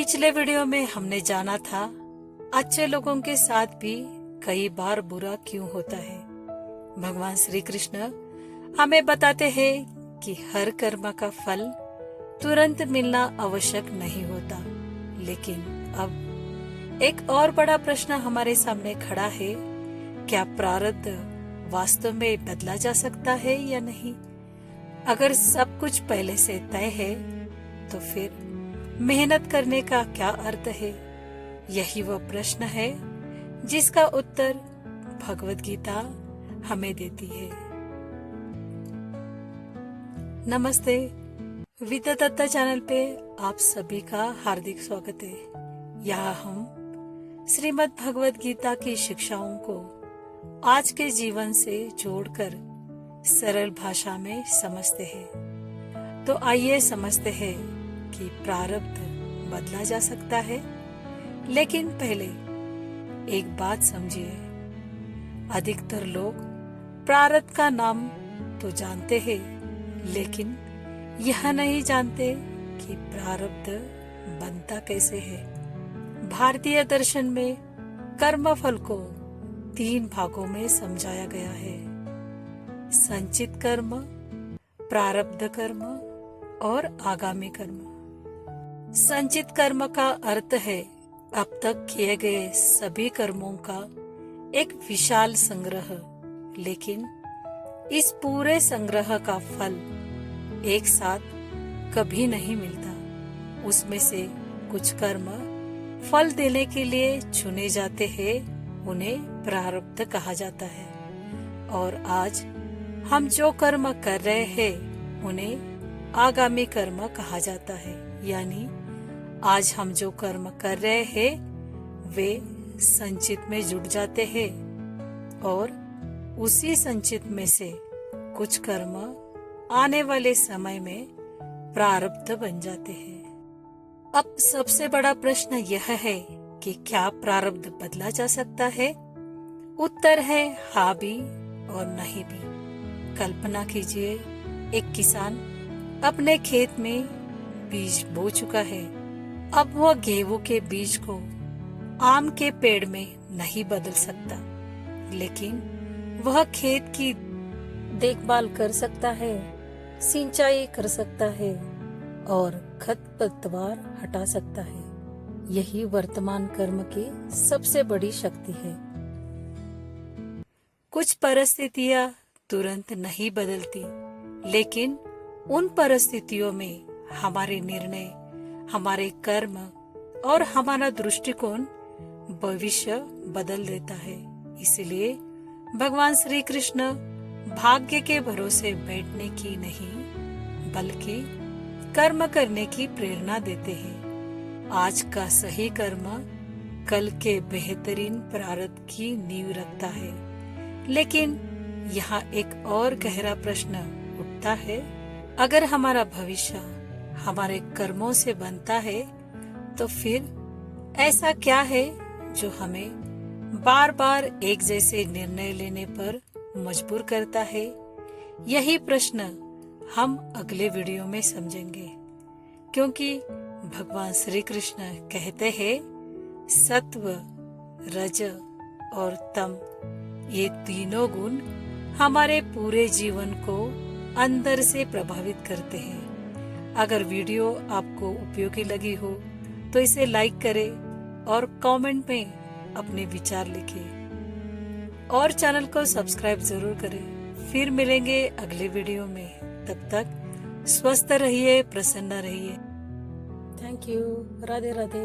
पिछले वीडियो में हमने जाना था अच्छे लोगों के साथ भी कई बार बुरा क्यों होता है। भगवान श्री कृष्ण हमें बताते हैं कि हर कर्म का फल तुरंत मिलना आवश्यक नहीं होता। लेकिन अब एक और बड़ा प्रश्न हमारे सामने खड़ा है, क्या प्रारब्ध वास्तव में बदला जा सकता है या नहीं? अगर सब कुछ पहले से तय है तो फिर मेहनत करने का क्या अर्थ है? यही वो प्रश्न है जिसका उत्तर भगवत गीता हमें देती है। नमस्ते, विद्या दत्ता चैनल पे आप सभी का हार्दिक स्वागत है। यहाँ हम श्रीमद् भगवत गीता की शिक्षाओं को आज के जीवन से जोड़कर सरल भाषा में समझते हैं। तो आइए समझते हैं कि प्रारब्ध बदला जा सकता है। लेकिन पहले एक बात समझिए, अधिकतर लोग प्रारब्ध का नाम तो जानते हैं, लेकिन यह नहीं जानते कि प्रारब्ध बनता कैसे है। भारतीय दर्शन में कर्मफल को 3 भागों में समझाया गया है: संचित कर्म, प्रारब्ध कर्म और आगामी कर्म। संचित कर्म का अर्थ है अब तक किए गए सभी कर्मों का एक विशाल संग्रह, लेकिन इस पूरे संग्रह का फल एक साथ कभी नहीं मिलता। उसमें से कुछ कर्म फल देने के लिए चुने जाते हैं, उन्हें प्रारब्ध कहा जाता है। और आज हम जो कर्म कर रहे हैं उन्हें आगामी कर्म कहा जाता है। यानी आज हम जो कर्म कर रहे हैं वे संचित में जुड़ जाते हैं और उसी संचित में से कुछ कर्म आने वाले समय में प्रारब्ध बन जाते हैं। अब सबसे बड़ा प्रश्न यह है कि क्या प्रारब्ध बदला जा सकता है? उत्तर है हाँ भी और नहीं भी। कल्पना कीजिए, एक किसान अपने खेत में बीज बो चुका है। अब वह गेहूं के बीज को आम के पेड़ में नहीं बदल सकता, लेकिन वह खेत की देखभाल कर सकता है, सिंचाई कर सकता है और खरपतवार हटा सकता है। यही वर्तमान कर्म की सबसे बड़ी शक्ति है। कुछ परिस्थितियां तुरंत नहीं बदलती, लेकिन उन परिस्थितियों में हमारे निर्णय, हमारे कर्म और हमारा दृष्टिकोण भविष्य बदल देता है। इसलिए भगवान श्री कृष्ण भाग्य के भरोसे बैठने की नहीं, बल्कि कर्म करने की प्रेरणा देते हैं। आज का सही कर्म कल के बेहतरीन प्रारब्ध की नींव रखता है। लेकिन यहाँ एक और गहरा प्रश्न उठता है, अगर हमारा भविष्य हमारे कर्मों से बनता है तो फिर ऐसा क्या है जो हमें बार बार एक जैसे निर्णय लेने पर मजबूर करता है? यही प्रश्न हम अगले वीडियो में समझेंगे, क्योंकि भगवान श्री कृष्ण कहते हैं सत्व, रज और तम, ये तीनों गुण हमारे पूरे जीवन को अंदर से प्रभावित करते हैं। अगर वीडियो आपको उपयोगी लगी हो तो इसे लाइक करें और कमेंट में अपने विचार लिखें और चैनल को सब्सक्राइब जरूर करें। फिर मिलेंगे अगले वीडियो में। तब तक स्वस्थ रहिए, प्रसन्न रहिए। Thank you. राधे राधे।